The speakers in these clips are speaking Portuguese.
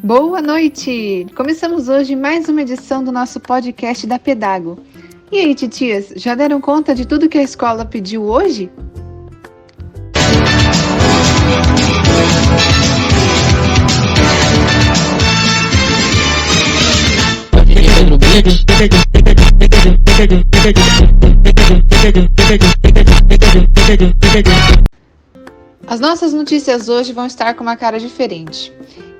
Boa noite! Começamos hoje mais uma edição do nosso podcast da Pedago. E aí, titias, já deram conta de tudo que a escola pediu hoje? As nossas notícias hoje vão estar com uma cara diferente.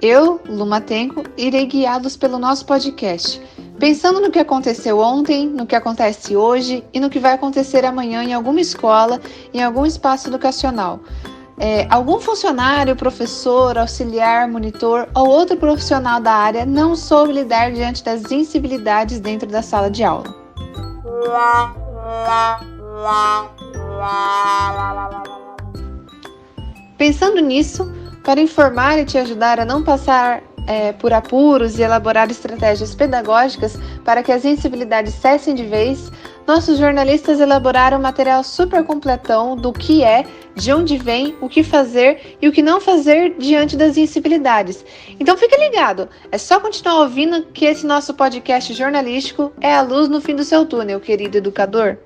Eu, Lumatenco, irei guiá-los pelo nosso podcast, pensando no que aconteceu ontem, no que acontece hoje e no que vai acontecer amanhã em alguma escola, em algum espaço educacional. Algum funcionário, professor, auxiliar, monitor ou outro profissional da área não soube lidar diante das incivilidades dentro da sala de aula. Pensando nisso, para informar e te ajudar a não passar por apuros e elaborar estratégias pedagógicas para que as incivilidades cessem de vez, nossos jornalistas elaboraram um material super completão do que é, de onde vem, o que fazer e o que não fazer diante das incivilidades. Então fique ligado, é só continuar ouvindo que esse nosso podcast jornalístico é a luz no fim do seu túnel, querido educador.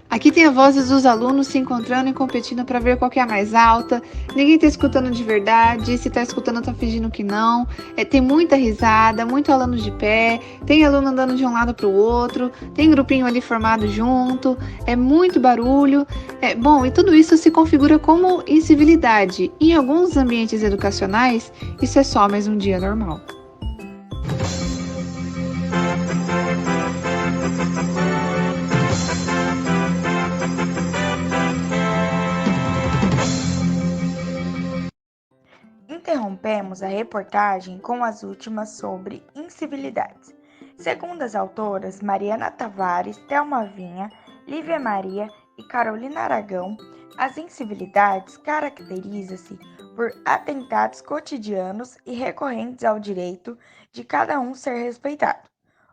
Aqui tem as vozes dos alunos se encontrando e competindo para ver qual que é a mais alta. Ninguém está escutando de verdade, se está escutando está fingindo que não. Tem muita risada, muito aluno de pé, tem aluno andando de um lado para o outro, tem grupinho ali formado junto, é muito barulho. E tudo isso se configura como incivilidade. Em alguns ambientes educacionais, isso é só mais um dia normal. Interrompemos a reportagem com as últimas sobre incivilidades. Segundo as autoras Mariana Tavares, Thelma Vinha, Lívia Maria e Carolina Aragão, as incivilidades caracterizam-se por atentados cotidianos e recorrentes ao direito de cada um ser respeitado,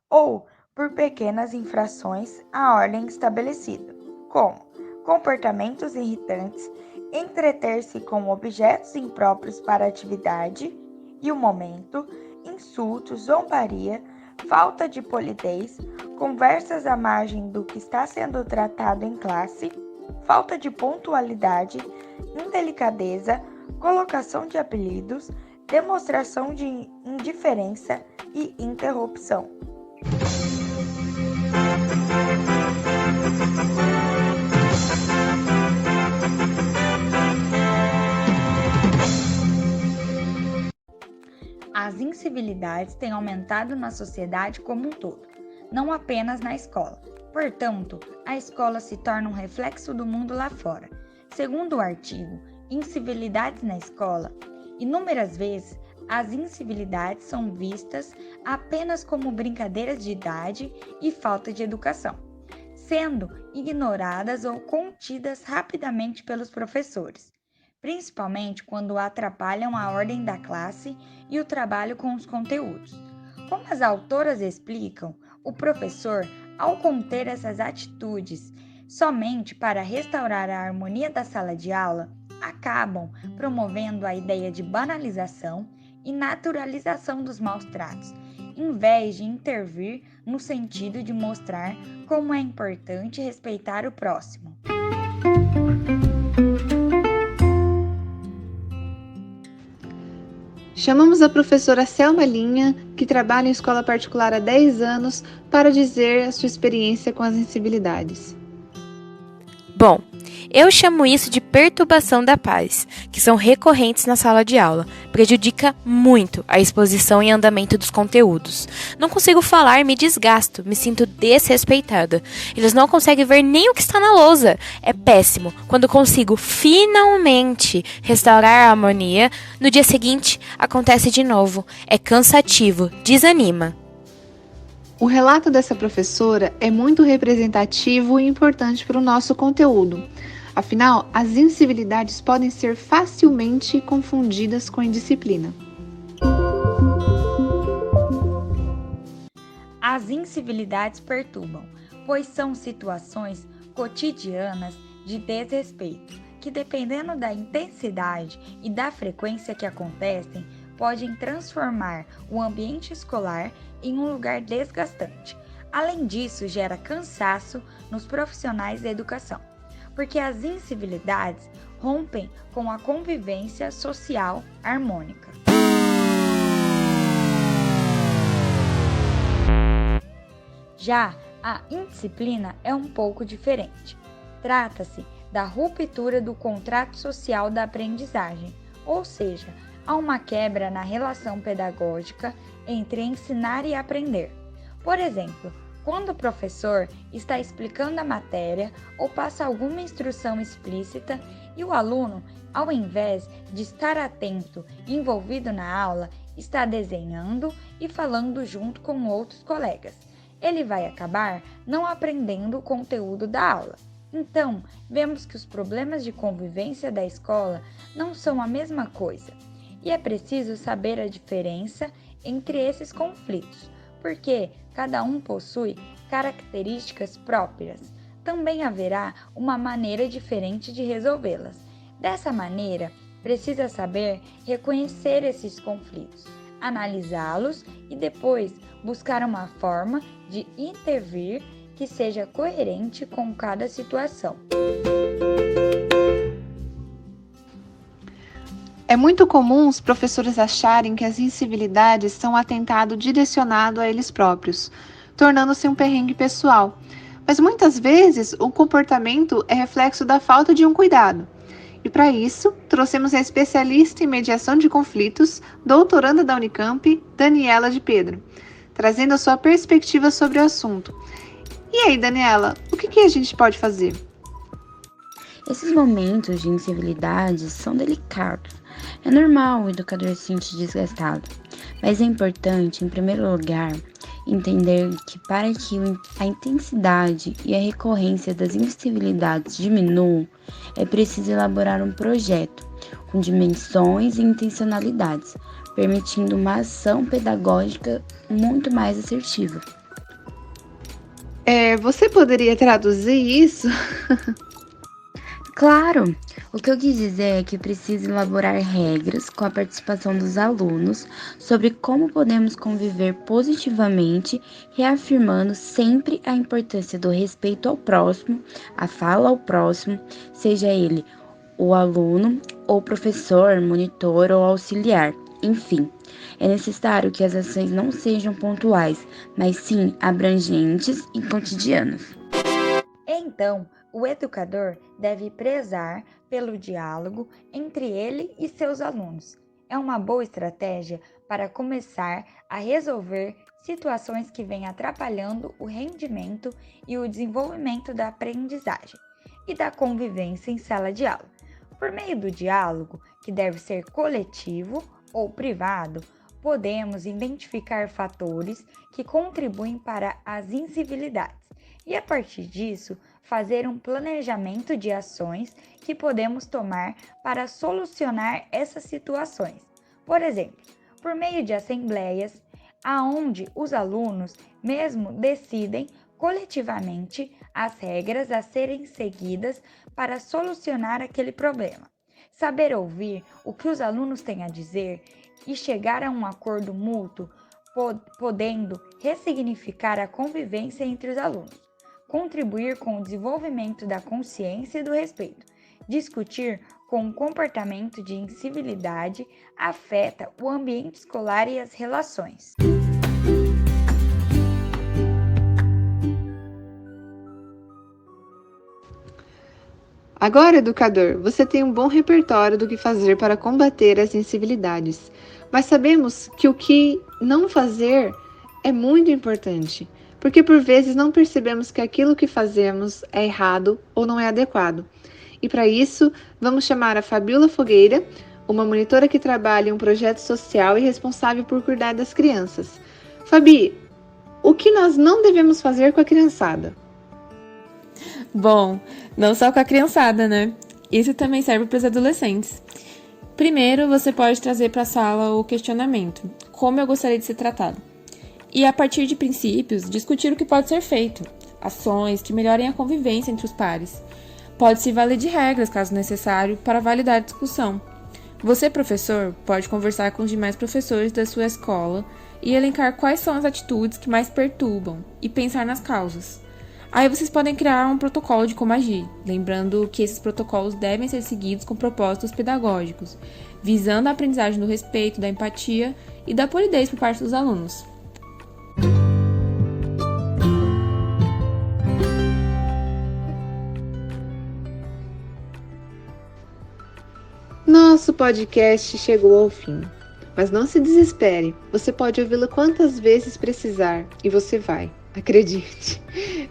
ou por pequenas infrações à ordem estabelecida, como comportamentos irritantes, entreter-se com objetos impróprios para a atividade e o momento, insultos, zombaria, falta de polidez, conversas à margem do que está sendo tratado em classe, falta de pontualidade, indelicadeza, colocação de apelidos, demonstração de indiferença e interrupção. As incivilidades têm aumentado na sociedade como um todo, não apenas na escola. Portanto, a escola se torna um reflexo do mundo lá fora. Segundo o artigo Incivilidades na Escola, inúmeras vezes as incivilidades são vistas apenas como brincadeiras de idade e falta de educação, sendo ignoradas ou contidas rapidamente pelos professores, principalmente quando atrapalham a ordem da classe e o trabalho com os conteúdos. Como as autoras explicam, o professor, ao conter essas atitudes somente para restaurar a harmonia da sala de aula, acabam promovendo a ideia de banalização e naturalização dos maus-tratos, em vez de intervir no sentido de mostrar como é importante respeitar o próximo. Chamamos a professora Selma Linha, que trabalha em escola particular há 10 anos, para dizer a sua experiência com as incivilidades. Bom, eu chamo isso de perturbação da paz, que são recorrentes na sala de aula. Prejudica muito a exposição e andamento dos conteúdos. Não consigo falar, me desgasto, me sinto desrespeitada. Eles não conseguem ver nem o que está na lousa. É péssimo. Quando consigo finalmente restaurar a harmonia, no dia seguinte acontece de novo. É cansativo, desanima. O relato dessa professora é muito representativo e importante para o nosso conteúdo. Afinal, as incivilidades podem ser facilmente confundidas com indisciplina. As as incivilidades perturbam, pois são situações cotidianas de desrespeito, que dependendo da intensidade e da frequência que acontecem, podem transformar o ambiente escolar em um lugar desgastante. Além disso, gera cansaço nos profissionais da educação, porque as incivilidades rompem com a convivência social harmônica. Já a indisciplina é um pouco diferente. Trata-se da ruptura do contrato social da aprendizagem, ou seja, há uma quebra na relação pedagógica entre ensinar e aprender. Por exemplo, quando o professor está explicando a matéria ou passa alguma instrução explícita e o aluno, ao invés de estar atento e envolvido na aula, está desenhando e falando junto com outros colegas. Ele vai acabar não aprendendo o conteúdo da aula. Então, vemos que os problemas de convivência da escola não são a mesma coisa. E é preciso saber a diferença entre esses conflitos, porque cada um possui características próprias. Também haverá uma maneira diferente de resolvê-las. Dessa maneira, precisa saber reconhecer esses conflitos, analisá-los e depois buscar uma forma de intervir que seja coerente com cada situação. É muito comum os professores acharem que as incivilidades são um atentado direcionado a eles próprios, tornando-se um perrengue pessoal. Mas muitas vezes o comportamento é reflexo da falta de um cuidado. E para isso, trouxemos a especialista em mediação de conflitos, doutoranda da Unicamp, Daniela de Pedro, trazendo a sua perspectiva sobre o assunto. E aí, Daniela, o que a gente pode fazer? Esses momentos de incivilidade são delicados. É normal o educador se sentir desgastado, mas é importante, em primeiro lugar, entender que para que a intensidade e a recorrência das incivilidades diminuam, é preciso elaborar um projeto com dimensões e intencionalidades, permitindo uma ação pedagógica muito mais assertiva. Você poderia traduzir isso? Claro! O que eu quis dizer é que preciso elaborar regras com a participação dos alunos sobre como podemos conviver positivamente, reafirmando sempre a importância do respeito ao próximo, a fala ao próximo, seja ele o aluno, ou professor, monitor ou auxiliar. Enfim, é necessário que as ações não sejam pontuais, mas sim abrangentes e cotidianas. Então, o educador deve prezar pelo diálogo entre ele e seus alunos. É uma boa estratégia para começar a resolver situações que vêm atrapalhando o rendimento e o desenvolvimento da aprendizagem e da convivência em sala de aula. Por meio do diálogo, que deve ser coletivo ou privado, podemos identificar fatores que contribuem para as incivilidades e, a partir disso, fazer um planejamento de ações que podemos tomar para solucionar essas situações. Por exemplo, por meio de assembleias, aonde os alunos mesmo decidem coletivamente as regras a serem seguidas para solucionar aquele problema. Saber ouvir o que os alunos têm a dizer e chegar a um acordo mútuo, podendo ressignificar a convivência entre os alunos, contribuir com o desenvolvimento da consciência e do respeito, discutir como o comportamento de incivilidade afeta o ambiente escolar e as relações. Agora, educador, você tem um bom repertório do que fazer para combater as incivilidades, mas sabemos que o que não fazer é muito importante, porque por vezes não percebemos que aquilo que fazemos é errado ou não é adequado. E para isso, vamos chamar a Fabiola Fogueira, uma monitora que trabalha em um projeto social e responsável por cuidar das crianças. Fabi, o que nós não devemos fazer com a criançada? Bom, não só com a criançada, né? Isso também serve para os adolescentes. Primeiro, você pode trazer para a sala o questionamento: como eu gostaria de ser tratado? e, a partir de princípios, discutir o que pode ser feito, ações que melhorem a convivência entre os pares. Pode-se valer de regras, caso necessário, para validar a discussão. Você, professor, pode conversar com os demais professores da sua escola e elencar quais são as atitudes que mais perturbam e pensar nas causas. Aí vocês podem criar um protocolo de como agir, lembrando que esses protocolos devem ser seguidos com propósitos pedagógicos, visando a aprendizagem do respeito, da empatia e da polidez por parte dos alunos. Nosso podcast chegou ao fim, mas não se desespere, você pode ouvi-lo quantas vezes precisar e você vai, acredite.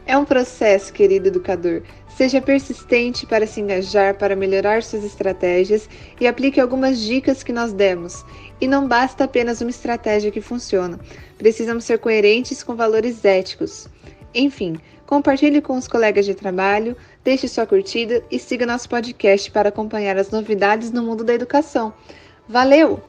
É um processo, querido educador. Seja persistente para se engajar, para melhorar suas estratégias e aplique algumas dicas que nós demos. E não basta apenas uma estratégia que funciona, precisamos ser coerentes com valores éticos. Enfim, compartilhe com os colegas de trabalho, deixe sua curtida e siga nosso podcast para acompanhar as novidades no mundo da educação. Valeu!